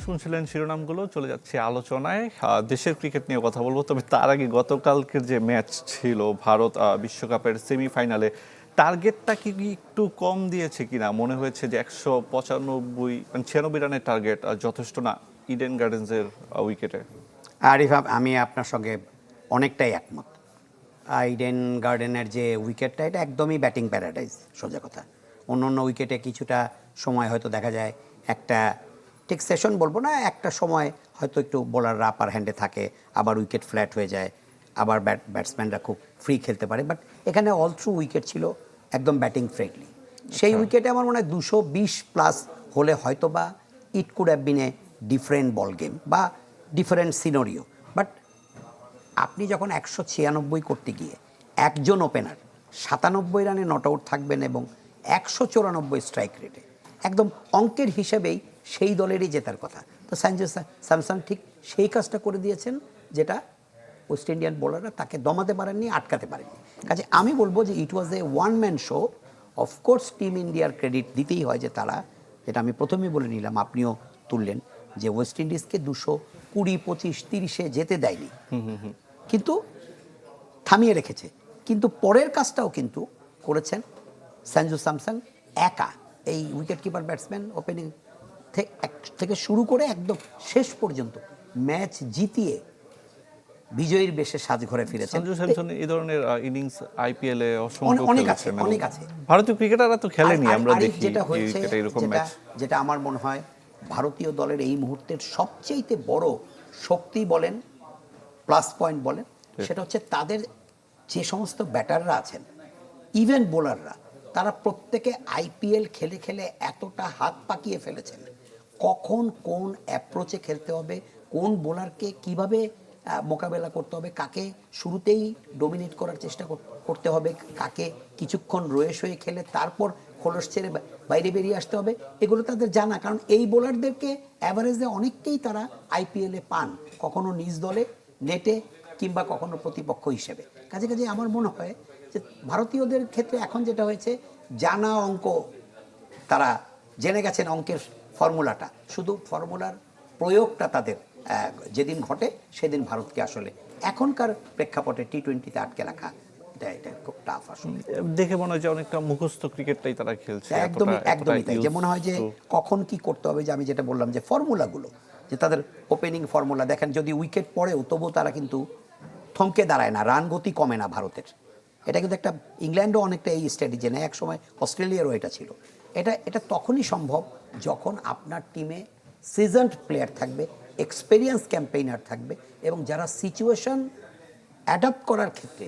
শুনছিলেন শিরোনামগুলো, চলে যাচ্ছে আলোচনায়। দেশের ক্রিকেট নিয়ে কথা বলবো, তবে তার আগে গতকালকের যে ম্যাচ ছিল ভারত বিশ্বকাপের সেমিফাইনালে, টার্গেটটা কি একটু কম দিয়েছে কিনা মনে হয়েছে যে 195 মানে 96 রানের টার্গেট যথেষ্ট না ইডেন গার্ডেন্সের উইকেটে? আরিফ, আমি আপনার সঙ্গে অনেকটাই একমত। ইডেন গার্ডেনের যে উইকেটটা, এটা একদমই ব্যাটিং প্যারাডাইজ, সোজা কথা। অন্য অন্য উইকেটে কিছুটা সময় হয়তো দেখা যায় একটা, ঠিক সেশন বলবো না, একটা সময় হয়তো একটু বোলাররা আপার হ্যান্ডে থাকে, আবার উইকেট ফ্ল্যাট হয়ে যায়, আবার ব্যাটসম্যানরা খুব ফ্রি খেলতে পারে। বাট এখানে অল থ্রু উইকেট ছিল একদম ব্যাটিং ফ্রেন্ডলি। সেই উইকেটে আমার মনে হয় 220 প্লাস হলে হয়তো বা it could have been a different ball game বা ডিফারেন্ট সিনারিও। বাট আপনি যখন 196 করতে গিয়ে একজন ওপেনার 97 রানে নট আউট থাকবেন এবং 194 স্ট্রাইক রেটে, একদম অঙ্কের হিসেবেই সেই দলেরই জেতার কথা। তো সঞ্জু স্যামসন ঠিক সেই কাজটা করে দিয়েছেন, যেটা ওয়েস্ট ইন্ডিয়ান বোলাররা তাকে দমাতে পারেননি, আটকাতে পারেননি। কাজে আমি বলবো যে it was a one man show. Of course team ইন্ডিয়ার ক্রেডিট দিতেই হয় যে তারা, যেটা আমি প্রথমেই বলে নিলাম, আপনিও তুললেন, যে ওয়েস্ট ইন্ডিজকে 220, 25, 30-এ যেতে দেয়নি, কিন্তু থামিয়ে রেখেছে। কিন্তু পরের কাজটাও কিন্তু করেছেন সঞ্জু স্যামসন একা, এই উইকেট কিপার ব্যাটসম্যান ওপেনিং থেকে শুরু করে একদম শেষ পর্যন্ত ম্যাচ জিতিয়ে বিজয়ীর বেশে সাজঘরে ফিরেছেন। সঞ্জু স্যামসন এই ধরনের ইনিংস আইপিএল এ অসংখ্য অনেক আছে, খেলেছেন। অনেক আছে। ভারতীয় ক্রিকেটাররা তো খেলেনি, আমরা আর দেখি যেটা হয়েছে, এরকম ম্যাচ। যেটা আমার মনে হয় ভারতীয় দলের এই মুহূর্তের সবচেয়ে বড় শক্তি বলেন, প্লাস পয়েন্ট বলেন, সেটা হচ্ছে তাদের যে সমস্ত ব্যাটাররা আছেন, ইভেন বোলাররা, তারা প্রত্যেকে আইপিএল খেলে খেলে এতটা হাত পাকিয়ে ফেলেছেন, কখন কোন অ্যাপ্রোচে খেলতে হবে, কোন বোলারকে কিভাবে মোকাবেলা করতে হবে, কাকে শুরুতেই ডোমিনেট করার চেষ্টা করতে হবে, কাকে কিছুক্ষণ রয়েস হয়ে খেলে তারপর খোলস ছেড়ে বাইরে বেরিয়ে আসতে হবে, এগুলো তাদের জানা। কারণ এই বোলারদেরকে অ্যাভারেজে অনেককেই তারা আইপিএলে পান, কখনো নিজ দলে, নেটে, কিংবা কখনো প্রতিপক্ষ হিসেবে। কাজে কাজে আমার মনে হয় যে ভারতীয়দের ক্ষেত্রে এখন যেটা হয়েছে, জানা অঙ্ক, তারা জেনে গেছেন অঙ্কের ফর্মুলাটা, শুধু ফর্মুলার প্রয়োগটা তাদের যেদিন ঘটে সেদিন ভারতকে আসলে এখনকার প্রেক্ষাপটে টি-20-তে আটকে রাখা, এটা খুব টাফ আসলে। দেখে মনে হয় যে অনেকটা মুখস্থ ক্রিকেটটাই তারা খেলছে। একদমই একদমই তাই। যে মনে হয় যে কখন কি করতে হবে, যে আমি যেটা বললাম যে ফর্মুলাগুলো, যে তাদের ওপেনিং ফর্মুলা দেখেন, যদি উইকেট পড়েও তবু তারা কিন্তু থমকে দাঁড়ায় না, রান গতি কমে না ভারতের। এটা কিন্তু একটা, ইংল্যান্ডও অনেকটা এই স্ট্র্যাটেজি নেয়, এক সময় অস্ট্রেলিয়ারও এটা ছিল। এটা তখনই সম্ভব যখন আপনার টিমে সিজনড প্লেয়ার থাকবে, এক্সপেরিয়েন্স ক্যাম্পেইনার থাকবে, এবং যারা সিচুয়েশন অ্যাডাপ্ট করার ক্ষেত্রে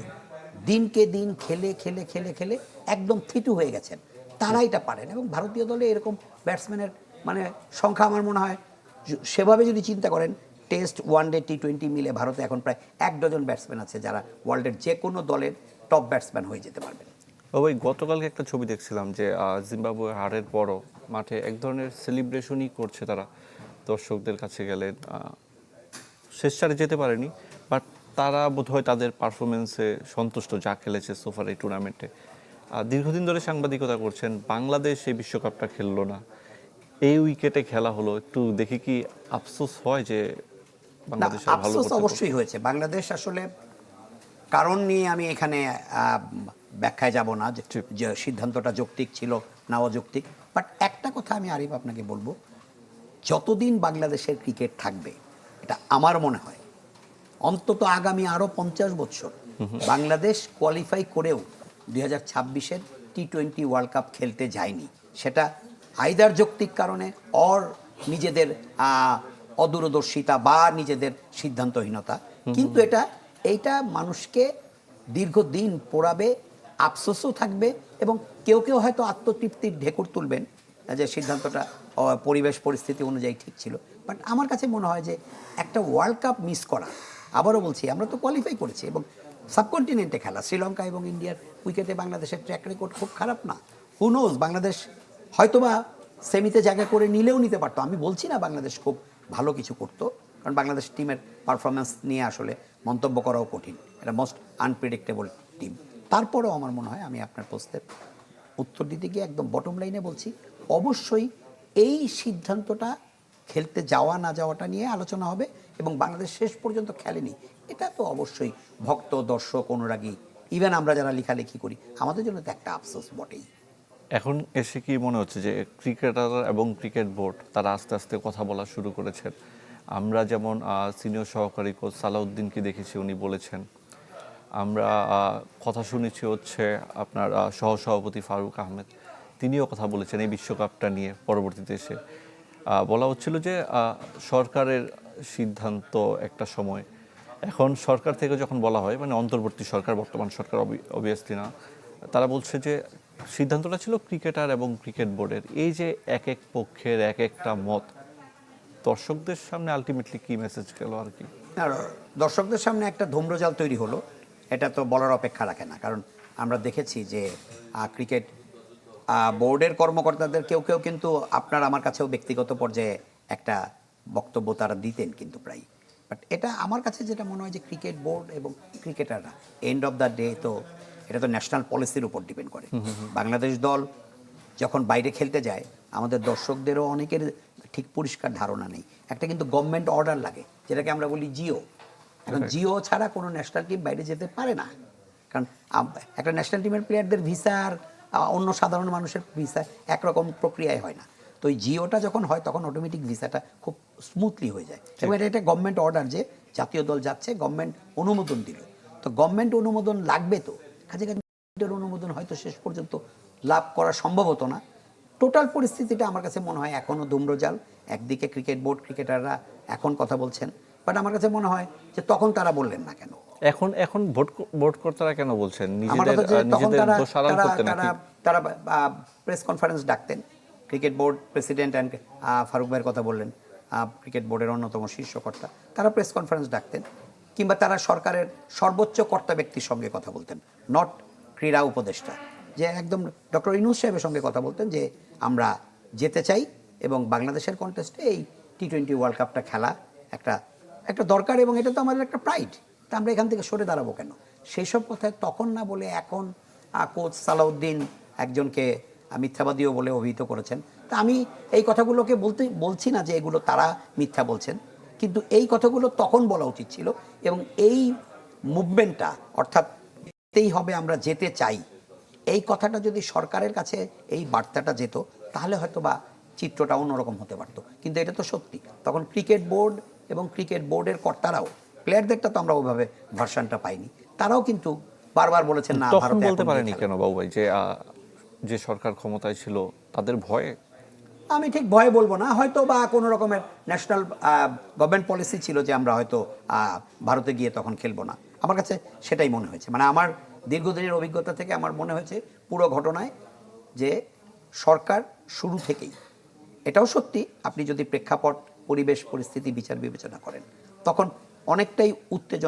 দিনকে দিন খেলে খেলে খেলে খেলে একদম থিতু হয়ে গেছেন, তারা এটা পারেন। এবং ভারতীয় দলে এরকম ব্যাটসম্যানের মানে সংখ্যা আমার মনে হয়, সেভাবে যদি চিন্তা করেন, টেস্ট, ওয়ানডে, টি-20 মিলে ভারতে এখন প্রায় 1 ডজন ব্যাটসম্যান আছে যারা ওয়ার্ল্ডের যে কোনো দলের টপ ব্যাটসম্যান হয়ে যেতে পারবেন। ওই গতকালকে একটা ছবি দেখছিলাম যে জিম্বাবুয়ে হারের পরও মাঠে এক ধরনের সেলিব্রেশনই করছে তারা, দর্শকদের কাছে গেলে। শেষ চারে যেতে পারেনি, বাট তারা বোধহয় তাদের পারফরমেন্সে সন্তুষ্ট, যা খেলেছে সোফার এই টুর্নামেন্টে। দীর্ঘদিন ধরে সাংবাদিকতা করছেন, বাংলাদেশ এই বিশ্বকাপটা খেললো না, এই উইকেটে খেলা হলো, একটু দেখি কি আফসোস হয় যে বাংলাদেশ ভালো করতে? আফসোস অবশ্যই হয়েছে। বাংলাদেশ আসলে, কারণ নিয়ে আমি এখানে ব্যাখ্যায় যাব না যে সিদ্ধান্তটা যৌক্তিক ছিল না অযৌক্তিক। বাট একটা কথা আমি আরিফ আপনাকে বলবো, যতদিন বাংলাদেশের ক্রিকেট থাকবে, এটা আমার মনে হয় অন্তত আগামী আরও 50 বছর বাংলাদেশ কোয়ালিফাই করেও 2026-এর টি-20 ওয়ার্ল্ড কাপ খেলতে যায়নি। সেটা আইদার যৌক্তিক কারণে, অর নিজেদের অদূরদর্শিতা বা নিজেদের সিদ্ধান্তহীনতা। কিন্তু এইটা মানুষকে দীর্ঘদিন পোড়াবে, আফসোসও থাকবে, এবং কেউ কেউ হয়তো আত্মতৃপ্তির ঢেকুর তুলবেন যে সিদ্ধান্তটা পরিবেশ পরিস্থিতি অনুযায়ী ঠিক ছিল। বাট আমার কাছে মনে হয় যে একটা ওয়ার্ল্ড কাপ মিস করা, আবারও বলছি, আমরা তো কোয়ালিফাই করেছি এবং সাবকন্টিনেন্টে খেলা, শ্রীলঙ্কা এবং ইন্ডিয়ার উইকেটে বাংলাদেশের ট্র্যাক রেকর্ড খুব খারাপ না। হু নোজ, বাংলাদেশ হয়তোবা সেমিতে জায়গা করে নিলেও নিতে পারতো। আমি বলছি না বাংলাদেশ খুব ভালো কিছু করতো, কারণ বাংলাদেশ টিমের পারফরমেন্স নিয়ে আসলে মন্তব্য করাও কঠিন, এটা মোস্ট আনপ্রেডিক্টেবল টিম। তারপরেও আমার মনে হয়, আমি আপনার প্রশ্নের উত্তর দিতে গিয়ে একদম বটম লাইনে বলছি, অবশ্যই এই সিদ্ধান্তটা খেলতে যাওয়া না যাওয়াটা নিয়ে আলোচনা হবে এবং বাংলাদেশ শেষ পর্যন্ত খেলেনি, এটা তো অবশ্যই ভক্ত, দর্শক, অনুরাগী, ইভেন আমরা যারা লেখালেখি করি, আমাদের জন্য তো একটা আফসোস বটেই। এখন এসে কি মনে হচ্ছে যে ক্রিকেটার এবং ক্রিকেট বোর্ড তারা আস্তে আস্তে কথা বলা শুরু করেছেন? আমরা যেমন সিনিয়র সহকারী কোচ সালাউদ্দিনকে দেখেছি, উনি বলেছেন। আমরা কথা শুনেছি হচ্ছে আপনার সহসভাপতি ফারুক আহমেদ, তিনিও কথা বলেছেন এই বিশ্বকাপটা নিয়ে। পরবর্তীতে এসে বলা হচ্ছিল যে সরকারের সিদ্ধান্ত একটা সময়, এখন সরকার থেকে যখন বলা হয়, মানে অন্তর্বর্তী সরকার, বর্তমান সরকার অবভিয়াসলি না, তারা বলছে যে সিদ্ধান্তটা ছিল ক্রিকেটার এবং ক্রিকেট বোর্ডের। এই যে এক এক পক্ষের এক একটা মত, দর্শকদের সামনে আলটিমেটলি কি মেসেজ গেল আর কি? আর দর্শকদের সামনে একটা ধূম্রজাল তৈরি হলো, এটা তো বলার অপেক্ষা রাখে না। কারণ আমরা দেখেছি যে ক্রিকেট বোর্ডের কর্মকর্তাদের কেউ কেউ কিন্তু আপনার আমার কাছেও ব্যক্তিগত পর্যায়ে একটা বক্তব্য তারা দিতেন কিন্তু প্রায়। বাট এটা আমার কাছে যেটা মনে হয় যে ক্রিকেট বোর্ড এবং ক্রিকেটাররা এন্ড অফ দ্য ডে তো এটা তো ন্যাশনাল পলিসির উপর ডিপেন্ড করে। বাংলাদেশ দল যখন বাইরে খেলতে যায়, আমাদের দর্শকদেরও অনেকের ঠিক পরিষ্কার ধারণা নেই। একটা কিন্তু গভর্নমেন্ট অর্ডার লাগে, যেটাকে আমরা বলি জিও। এখন জিও ছাড়া কোনো ন্যাশনাল টিম বাইরে যেতে পারে না। কারণ একটা ন্যাশনাল টিমের প্লেয়ারদের ভিসা আর অন্য সাধারণ মানুষের ভিসা একরকম প্রক্রিয়ায় হয় না। তো এই জিওটা যখন হয় তখন অটোমেটিক ভিসাটা খুব স্মুথলি হয়ে যায়। এবং এটা একটা গভর্নমেন্ট অর্ডার যে জাতীয় দল যাচ্ছে, গভর্নমেন্ট অনুমোদন দিল। তো গভর্নমেন্ট অনুমোদন লাগবে, তো কাজে গভর্নমেন্টের অনুমোদন হয়তো শেষ পর্যন্ত লাভ করা সম্ভব হতো না। টোটাল পরিস্থিতিটা আমার কাছে মনে হয় এখনও ধূম্রজাল। একদিকে ক্রিকেট বোর্ড, ক্রিকেটাররা এখন কথা বলছেন, বাট আমার কাছে মনে হয় যে তখন তারা বললেন না কেন? এখন এখন ভোট কর্তারা কেন বলছেন? আমার নিজেদের কথা যে তখন নিজেদের তারা দোষ আড়াল তারা করতে তারা নাকি? তারা প্রেস কনফারেন্স ডাকতেন। Cricket board president and Farooq ভাইয়ের কথা বললেন, ক্রিকেট বোর্ডের অন্যতম শীর্ষকর্তা, তারা প্রেস কনফারেন্স ডাকতেন, কিংবা তারা সরকারের সর্বোচ্চ কর্তা ব্যক্তির সঙ্গে কথা বলতেন, নট ক্রীড়া উপদেষ্টা, যে একদম ডক্টর ইউনূস সাহেবের সঙ্গে কথা বলতেন যে আমরা যেতে চাই এবং বাংলাদেশের কন্টেস্টে এই টি-20 ওয়ার্ল্ড কাপটা খেলা একটা একটা দরকার, এবং এটা তো আমাদের একটা প্রাইড। তা আমরা এখান থেকে সরে দাঁড়াবো কেন? সেই সব কথায় তখন না বলে এখন কোচ সালাউদ্দিন একজনকে মিথ্যাবাদীও বলে অভিহিত করেছেন। তা আমি এই কথাগুলোকে বলছি না যে এগুলো তারা মিথ্যা বলছেন, কিন্তু এই কথাগুলো তখন বলা উচিত ছিল। এবং এই মুভমেন্টটা, অর্থাৎ যেতেই হবে, আমরা যেতে চাই, এই কথাটা যদি সরকারের কাছে এই বার্তাটা যেত, তাহলে হয়তো বা চিত্রটা অন্যরকম হতে পারতো। কিন্তু এটা তো সত্যি, তখন ক্রিকেট বোর্ড এবং ক্রিকেট বোর্ডের কর্তারাও, প্লেয়ারদেরটা তো আমরা ওইভাবে ভার্সনটা পাইনি, তারাও কিন্তু বারবার বলেছেন না তখন ভারতে বলতে এখন পারেনি গিয়ে কেন বাবু ভাই যে যে সরকার ক্ষমতায় ছিল তাদের ভয়ে? আমি ঠিক ভয়ে বলবো না, হয়তো বা কোনো রকমের ন্যাশনাল গভর্নমেন্ট পলিসি ছিল যে আমরা হয়তো ভারতে গিয়ে তখন খেলবো না। আমার কাছে সেটাই মনে হয়েছে। মানে আমার দীর্ঘদিনের অভিজ্ঞতা থেকে আমার মনে হয়েছে পুরো ঘটনায় যে সরকার শুরু থেকেই, এটাও সত্যি, আপনি যদি প্রেক্ষাপট, পরিবেশ, পরিস্থিতি বিচার বিবেচনা করেন, তখন অনেকটাই উদ্বেগ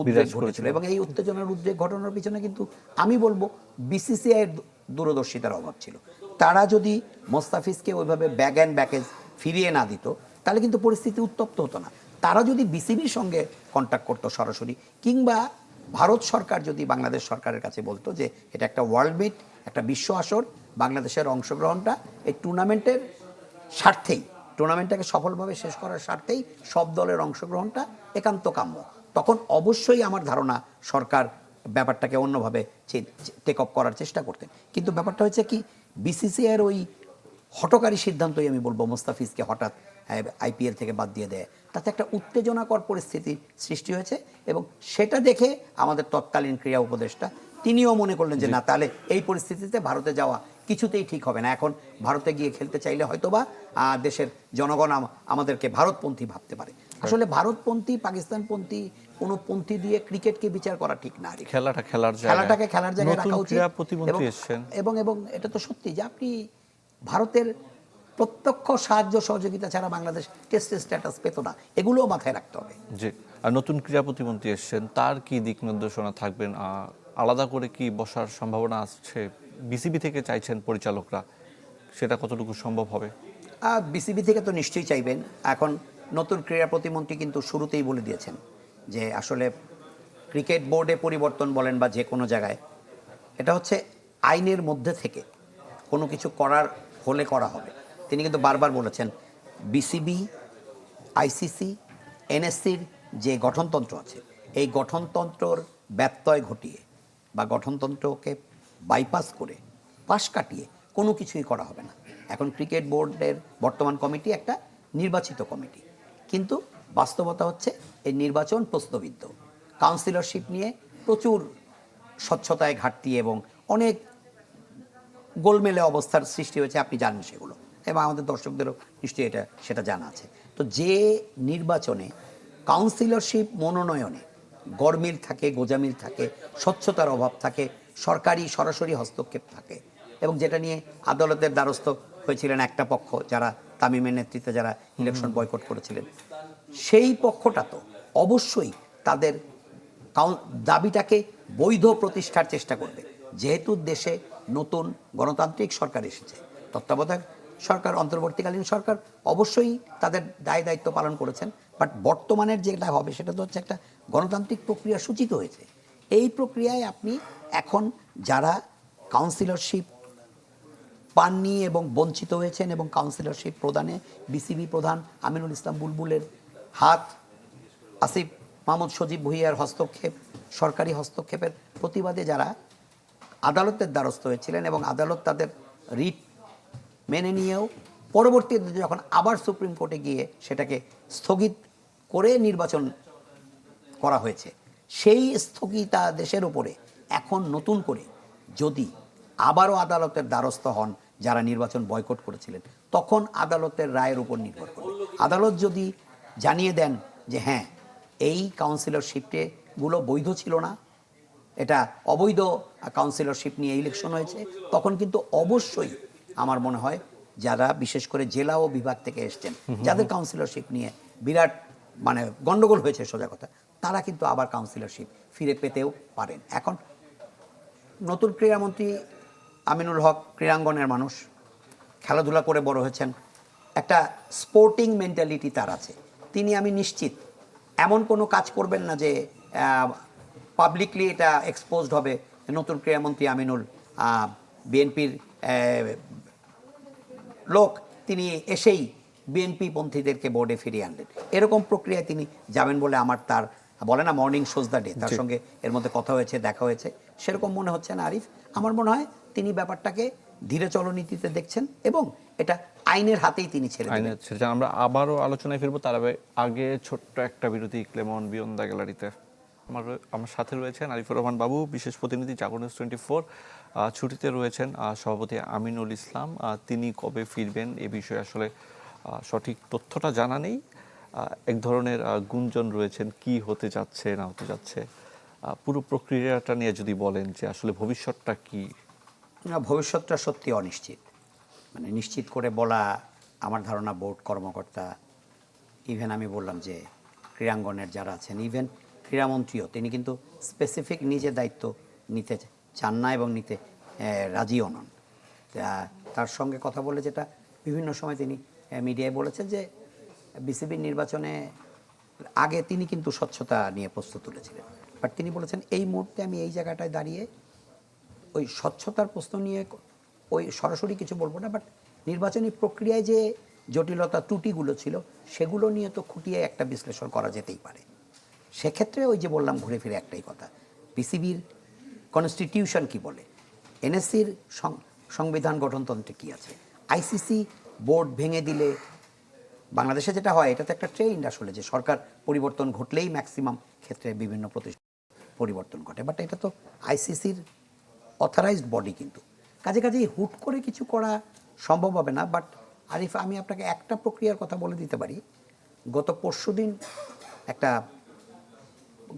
বিরাজ ঘটেছিল। করেছিল। এবং এই উদ্বেগ ঘটনার পিছনে কিন্তু আমি বলবো বিসিসিআইয়ের দূরদর্শিতার অভাব ছিল। তারা যদি মোস্তাফিজকে ওইভাবে ব্যাগ অ্যান্ড ব্যাকেজ ফিরিয়ে না দিত, তাহলে কিন্তু পরিস্থিতি উত্তপ্ত হতো না। তারা যদি বিসিবির সঙ্গে কন্ট্যাক্ট করতো সরাসরি, কিংবা ভারত সরকার যদি বাংলাদেশ সরকারের কাছে বলতো যে এটা একটা ওয়ার্ল্ড মিট, একটা বিশ্ব আসর, বাংলাদেশের অংশগ্রহণটা এই টুর্নামেন্টের স্বার্থেই, টুর্নামেন্টটাকে সফলভাবে শেষ করার স্বার্থেই সব দলের অংশগ্রহণটা একান্ত কাম্য, তখন অবশ্যই আমার ধারণা সরকার ব্যাপারটাকে অন্যভাবে টেক অফ করার চেষ্টা করতেন। কিন্তু ব্যাপারটা হচ্ছে কি, বিসিসিআইয়ের ওই হঠকারী সিদ্ধান্তই আমি বলবো মোস্তাফিজকে হঠাৎ আইপিএল থেকে বাদ দিয়ে দেয়, তাতে একটা উত্তেজনাকর পরিস্থিতির সৃষ্টি হয়েছে। এবং সেটা দেখে আমাদের তৎকালীন ক্রীড়া উপদেষ্টা তিনিও মনে করলেন যে না, তাহলে এই পরিস্থিতিতে ভারতে যাওয়া কিছুতেই ঠিক হবে না। এখন ভারতে গিয়ে খেলতে চাইলে হয়তোবা দেশের জনগণ আমাদেরকে ভারতপন্থী ভাবতে পারে। আসলে ভারতপন্থী, পাকিস্তানপন্থী কোনো পন্থী দিয়ে ক্রিকেটকে বিচার করা ঠিক না। খেলাটা খেলার জায়গা, খেলাটাকে খেলার জায়গায় নতুন রাখা উচিত। ক্রীড়া প্রতিমন্ত্রী এসেছেন। এবং এটা তো সত্যি যে আপনি ভারতের প্রত্যক্ষ সাহায্য সহযোগিতা ছাড়া বাংলাদেশ টেস্টের স্ট্যাটাস পেত না, এগুলোও মাথায় রাখতে হবে। জি। আর নতুন ক্রীড়া প্রতিমন্ত্রী এসেছেন, তার কি দিক নির্দেশনা থাকবেন? আলাদা করে কি বসার সম্ভাবনা আসছে? বিসিবি থেকে চাইছেন পরিচালকরা, সেটা কতটুকু সম্ভব হবে? বিসিবি থেকে তো নিশ্চয়ই চাইবেন। এখন নতুন ক্রীড়া প্রতিমন্ত্রী কিন্তু শুরুতেই বলে দিয়েছেন যে আসলে ক্রিকেট বোর্ডে পরিবর্তন বলেন বা যে কোনো জায়গায়, এটা হচ্ছে আইনের মধ্যে থেকে কোনো কিছু করার হলে করা হবে। তিনি কিন্তু বারবার বলেছেন বিসিবি, আইসিসি, এনএসসির যে গঠনতন্ত্র আছে, এই গঠনতন্ত্রর ব্যত্যয় ঘটিয়ে বা গঠনতন্ত্রকে বাইপাস করে, পাশ কাটিয়ে কোনো কিছুই করা হবে না। এখন ক্রিকেট বোর্ডের বর্তমান কমিটি একটা নির্বাচিত কমিটি, কিন্তু বাস্তবতা হচ্ছে এই নির্বাচন প্রশ্নবিদ্ধ। কাউন্সিলরশিপ নিয়ে প্রচুর স্বচ্ছতায় ঘাটতি এবং অনেক গোলমেলে অবস্থার সৃষ্টি হয়েছে, আপনি জানেন সেগুলো, এবং আমাদের দর্শকদেরও নিশ্চয়ই সেটা জানা আছে। তো যে নির্বাচনে কাউন্সিলরশিপ মনোনয়নে গরমিল থাকে, গোজামিল থাকে, স্বচ্ছতার অভাব থাকে, সরকারি সরাসরি হস্তক্ষেপ থাকে, এবং যেটা নিয়ে আদালতের দ্বারস্থ হয়েছিলেন একটা পক্ষ, যারা তামিমের নেতৃত্বে যারা ইলেকশন বয়কট করেছিলেন, সেই পক্ষটা তো অবশ্যই তাদের দাবিটাকে বৈধ প্রতিষ্ঠার চেষ্টা করবে। যেহেতু দেশে নতুন গণতান্ত্রিক সরকার এসেছে, তত্ত্বাবধায়ক সরকার, অন্তর্বর্তীকালীন সরকার অবশ্যই তাদের দায় দায়িত্ব পালন করেছেন, বাট বর্তমানের যেটা হবে সেটা তো হচ্ছে একটা গণতান্ত্রিক প্রক্রিয়া সূচিত হয়েছে। এই প্রক্রিয়ায় আপনি এখন যারা কাউন্সিলরশিপ পাননি এবং বঞ্চিত হয়েছেন, এবং কাউন্সিলরশিপ প্রদানে বিসিবি প্রধান আমিনুল ইসলাম বুলবুলের হাত, আসিফ মাহমুদ সজীব ভুঁইয়ার হস্তক্ষেপ, সরকারি হস্তক্ষেপের প্রতিবাদে যারা আদালতের দ্বারস্থ হয়েছিলেন, এবং আদালত তাদের রিট মেনে নিয়েও পরবর্তীতে যখন আবার সুপ্রিম কোর্টে গিয়ে সেটাকে স্থগিত করে নির্বাচন করা হয়েছে, সেই স্থগিতাদেশের উপরে এখন নতুন করে যদি আবারও আদালতের দ্বারস্থ হন যারা নির্বাচন বয়কট করেছিলেন, তখন আদালতের রায়ের উপর নির্ভর করবে। আদালত যদি জানিয়ে দেন যে হ্যাঁ, এই কাউন্সিলরশিপগুলো বৈধ ছিল না, এটা অবৈধ কাউন্সিলরশিপ নিয়ে ইলেকশন হয়েছে, তখন কিন্তু অবশ্যই আমার মনে হয় যারা বিশেষ করে জেলা ও বিভাগ থেকে এসছেন, যাদের কাউন্সিলরশিপ নিয়ে বিরাট গন্ডগোল হয়েছে সোজা কথা, তারা কিন্তু আবার কাউন্সিলরশিপ ফিরে পেতেও পারেন। এখন নতুন ক্রীড়ামন্ত্রী আমিনুল হক ক্রীড়াঙ্গনের মানুষ, খেলাধুলা করে বড় হয়েছেন, একটা স্পোর্টিং মেন্টালিটি তার আছে। তিনি, আমি নিশ্চিত, এমন কোনো কাজ করবেন না যে পাবলিকলি এটা এক্সপোজড হবে। নতুন ক্রীড়ামন্ত্রী আমিনুল বিএনপির লোক, তিনি এসেই বিএনপি পন্থীদেরকে বোর্ডে ফিরিয়ে আনলেন, এরকম প্রক্রিয়ায় তিনি যাবেন বলে আমার, তার বলে না মর্নিং শোজ দ্য ডে, তার সঙ্গে এর মধ্যে কথা হয়েছে, দেখা হয়েছে, সেরকম মনে হচ্ছে না আরিফ। আমার মনে হয় তিনি ব্যাপারটাকে ধীরে চলনীতিতে দেখছেন, এবং এটা আইনের হাতেই তিনি ছেড়ে দেবেন। আমরা আবারও আলোচনায় ফিরবো, তার আগে ছোট্ট একটা বিরতি। ক্লেমন বিয়ন্ড দ্য গ্যালারিতে আমার সাথে রয়েছেন আরিফুর রহমান বাবু, বিশেষ প্রতিনিধি জাগরণ 24। ছুটিতে রয়েছেন সভাপতি আমিনুল ইসলাম। তিনি কবে ফিরবেন এ বিষয়ে আসলে সঠিক তথ্যটা জানা নেই। এক ধরনের গুঞ্জন রয়েছেন, কি হতে যাচ্ছে না হতে যাচ্ছে, পুরো প্রক্রিয়াটা নিয়ে যদি বলেন যে আসলে ভবিষ্যৎটা কি। ভবিষ্যৎটা সত্যি অনিশ্চিত, নিশ্চিত করে বলা আমার ধারণা বোর্ড কর্মকর্তা, ইভেন আমি বললাম যে ক্রীড়াঙ্গনের যারা আছেন, ইভেন ক্রীড়ামন্ত্রীও, তিনি কিন্তু স্পেসিফিক নিজে দায়িত্ব নিতে চান না এবং নিতে রাজিও নন। তার সঙ্গে কথা বলে যেটা বিভিন্ন সময় তিনি মিডিয়ায় বলেছেন যে বিসিবির নির্বাচনে আগে তিনি কিন্তু স্বচ্ছতা নিয়ে প্রস্তুত তুলেছিলেন, বাট তিনি বলেছেন এই মুহূর্তে আমি এই জায়গাটায় দাঁড়িয়ে ওই স্বচ্ছতার প্রশ্ন নিয়ে ওই সরাসরি কিছু বলবো না, বাট নির্বাচনী প্রক্রিয়ায় যে জটিলতা ত্রুটিগুলো ছিল সেগুলো নিয়ে তো খুঁটিয়ে একটা বিশ্লেষণ করা যেতেই পারে। সেক্ষেত্রে ওই যে বললাম ঘুরে ফিরে একটাই কথা, বিসিবির কনস্টিটিউশন কি বলে, এনএসসির সংবিধান গঠনতন্ত্রে কি আছে, আইসিসি বোর্ড ভেঙে দিলে বাংলাদেশে যেটা হয়, এটা তো একটা ট্রেন্ড আসলে, যে সরকার পরিবর্তন ঘটলেই ম্যাক্সিমাম ক্ষেত্রে বিভিন্ন প্রতিষ্ঠান পরিবর্তন ঘটে, বাট এটা তো আইসিসির অথরাইজড বডি, কিন্তু কাজেই হুট করে কিছু করা সম্ভব হবে না। বাট আরিফ, আমি আপনাকে একটা প্রক্রিয়ার কথা বলে দিতে পারি। গত পরশুদিন একটা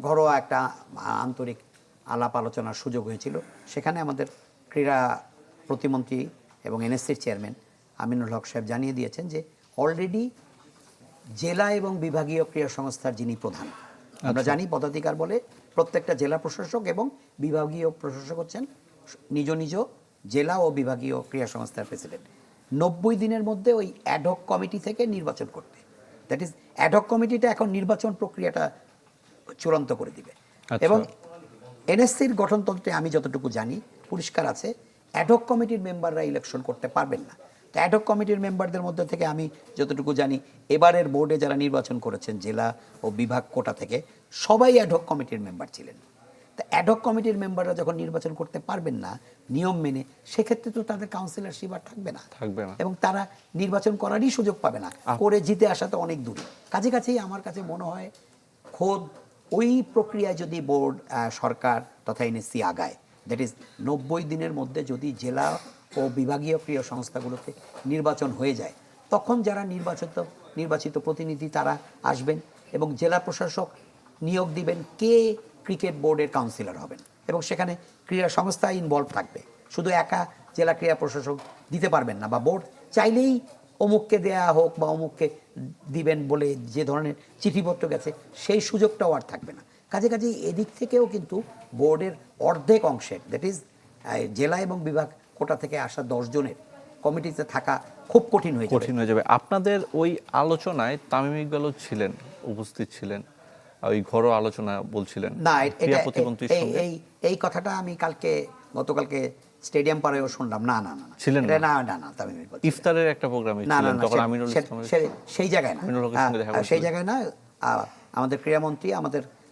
ঘরোয়া একটা আন্তরিক আলাপ আলোচনার সুযোগ হয়েছিল, সেখানে আমাদের ক্রীড়া প্রতিমন্ত্রী এবং এনএসসির চেয়ারম্যান আমিনুল হক সাহেব জানিয়ে দিয়েছেন যে অলরেডি জেলা এবং বিভাগীয় ক্রীড়া সংস্থার যিনি প্রধান, আমরা জানি পদাধিকার বলে প্রত্যেকটা জেলা প্রশাসক এবং বিভাগীয় প্রশাসক হচ্ছেন নিজ নিজ জেলা ও বিভাগীয় ক্রীড়া সংস্থার প্রেসিডেন্ট, 90 দিনের মধ্যে ওই অ্যাডহক কমিটি থেকে নির্বাচন করতে, দ্যাট ইজ অ্যাডহক কমিটিটা এখন নির্বাচন প্রক্রিয়াটা চূড়ান্ত করে দিবে। এবং এনএসসির গঠনতন্ত্রে আমি যতটুকু জানি পরিষ্কার আছে, অ্যাডহক কমিটির মেম্বাররা ইলেকশন করতে পারবেন না। তো অ্যাডহক কমিটির মেম্বারদের মধ্যে থেকে আমি যতটুকু জানি এবারের বোর্ডে যারা নির্বাচন করেছেন জেলা ও বিভাগ কোটা থেকে সবাই অ্যাডহক কমিটির মেম্বার ছিলেন। তা অ্যাডহক কমিটির মেম্বাররা যখন নির্বাচন করতে পারবেন না নিয়ম মেনে, সেক্ষেত্রে তো তাদের কাউন্সিলরশিপ আর থাকবে না এবং তারা নির্বাচন করারই সুযোগ পাবে না, করে জিতে আসা তো অনেক দূরে। কাছাকাছি আমার কাছে মনে হয় খোদ ওই প্রক্রিয়ায় যদি বোর্ড সরকার তথা এনএসসি আগায়, দ্যাট ইজ 90 দিনের মধ্যে যদি জেলা ও বিভাগীয় ক্রীড়া সংস্থাগুলোতে নির্বাচন হয়ে যায়, তখন যারা নির্বাচিত প্রতিনিধি তারা আসবেন এবং জেলা প্রশাসক নিয়োগ দিবেন কে ক্রিকেট বোর্ডের কাউন্সিলর হবেন এবং সেখানে ক্রীড়া সংস্থা ইনভলভ থাকবে। শুধু একা জেলা ক্রীড়া প্রশাসক দিতে পারবেন না, বা বোর্ড চাইলেই অমুককে দেয়া হোক বা অমুককে দিবেন বলে যে ধরনের চিঠিপত্র গেছে সেই সুযোগটাও আর থাকবে না। কাজে এদিক থেকেও কিন্তু বোর্ডের অর্ধেক অংশের, দ্যাট ইজ জেলা এবং বিভাগ কোটা থেকে আসা 10 জনের কমিটিতে থাকা খুব কঠিন হয়ে যাবে। আপনাদের ওই আলোচনায় তামিম ইকবালও ছিলেন, উপস্থিত ছিলেন, ওই ঘরোয়া আলোচনা বলছিলেন না। এই কথাটা আমি গতকালকে স্টেডিয়াম পাড়ায়ও শুনলাম। না না না ছিলেন না তামিম ইকবাল ইফতারের একটা প্রোগ্রামে ছিলেন, তখন আমিনুল ইসলাম সেই জায়গায় না, সেই জায়গায় না। আমাদের ক্রীড়ামন্ত্রী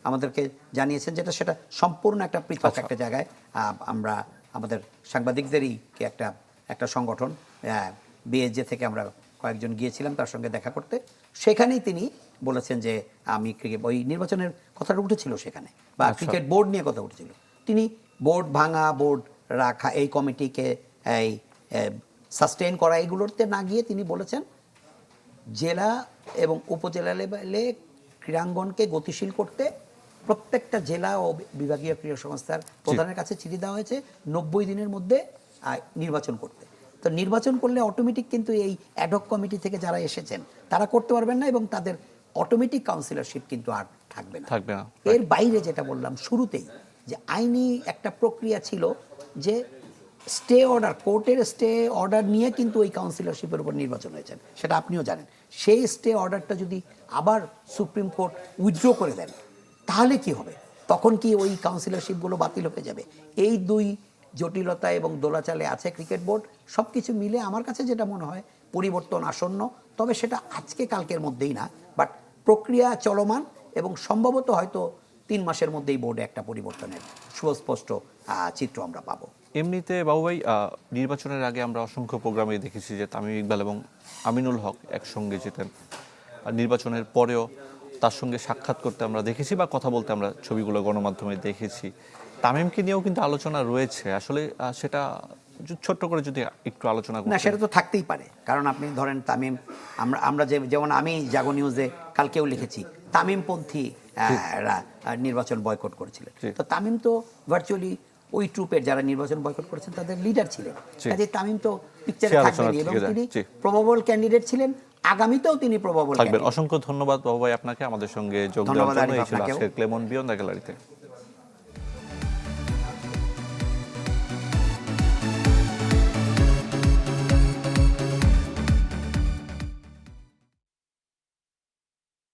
আমাদেরকে জানিয়েছেন যেটা সেটা সম্পূর্ণ একটা পৃথক একটা জায়গায়। আমরা আমাদের সাংবাদিকদেরই একটা সংগঠন বিএসজে থেকে আমরা কয়েকজন গিয়েছিলাম তার সঙ্গে দেখা করতে। সেখানেই তিনি বলেছেন যে আমি ক্রিকেট ওই নির্বাচনের কথাটা উঠেছিল সেখানে, বা ক্রিকেট বোর্ড নিয়ে কথা উঠেছিল। তিনি বোর্ড ভাঙা, বোর্ড রাখা, এই কমিটিকে এই সাস্টেইন করা, এগুলোতে না গিয়ে তিনি বলেছেন জেলা এবং উপজেলা লেভেলে ক্রীড়াঙ্গনকে গতিশীল করতে প্রত্যেকটা জেলা ও বিভাগীয় ক্রীড়া সংস্থার প্রধানের কাছে চিঠি দেওয়া হয়েছে 90 দিনের মধ্যে নির্বাচন করতে। তো নির্বাচন করলে অটোমেটিক কিন্তু এই অ্যাডহক কমিটি থেকে যারা এসেছেন তারা করতে পারবেন না এবং তাদের অটোমেটিক কাউন্সিলরশিপ কিন্তু আর থাকবে না। এর বাইরে যেটা বললাম শুরুতেই, যে আইনি একটা প্রক্রিয়া ছিল যে স্টে অর্ডার, কোর্টের স্টে অর্ডার নিয়ে কিন্তু ওই কাউন্সিলরশিপের উপর নির্বাচন হয়েছেন, সেটা আপনিও জানেন। সেই স্টে অর্ডারটা যদি আবার সুপ্রিম কোর্ট উইথড্র করে দেন তাহলে কি হবে? তখন কি ওই কাউন্সিলরশিপগুলো বাতিল হয়ে যাবে? এই দুই জটিলতা এবং দোলাচালে আছে ক্রিকেট বোর্ড। সব কিছু মিলে আমার কাছে যেটা মনে হয় পরিবর্তন আসন্ন, তবে সেটা আজকে কালকের মধ্যেই না, বাট প্রক্রিয়া চলমান এবং সম্ভবত হয়তো 3 মাসের মধ্যেই বোর্ডে একটা পরিবর্তনের সুস্পষ্ট চিত্র আমরা পাবো। এমনিতে বাবু ভাই, নির্বাচনের আগে আমরা অসংখ্য প্রোগ্রামে দেখেছি যে তামিম ইকবাল এবং আমিনুল হক একসঙ্গে যেতেন, আর নির্বাচনের পরেও তার সঙ্গে সাক্ষাৎ করতে আমরা দেখেছি বা কথা বলতে আমরা ছবিগুলো গণমাধ্যমে দেখেছি। তামিমকে নিয়েও কিন্তু আলোচনা রয়েছে, আসলে সেটা ছোট্ট করে যদি একটু আলোচনা না, সেটা তো থাকতেই পারে। কারণ আপনি ধরেন তামিম, আমরা যেমন আমি জাগো নিউজে কালকেও লিখেছি তামিমপন্থী নির্বাচন বয়কট করেছিলেন। তো তামিম তো ভার্চুয়ালি ওই ট্রুপের যারা নির্বাচন বয়কট করেছেন তাদের লিডার ছিলেন। কাজে তামিম তো পিকচারে থাকবেন এবং তিনি প্রবাবল ক্যান্ডিডেট ছিলেন, আগামীতেও তিনি প্রবাবল থাকবেন। অসংখ্য ধন্যবাদ বাবু ভাই আপনাকে আমাদের সঙ্গে যোগ দেওয়ার জন্য। এই ছিল আজকের ক্লেমন বিয়ন্ড দ্য গ্যালারিতে।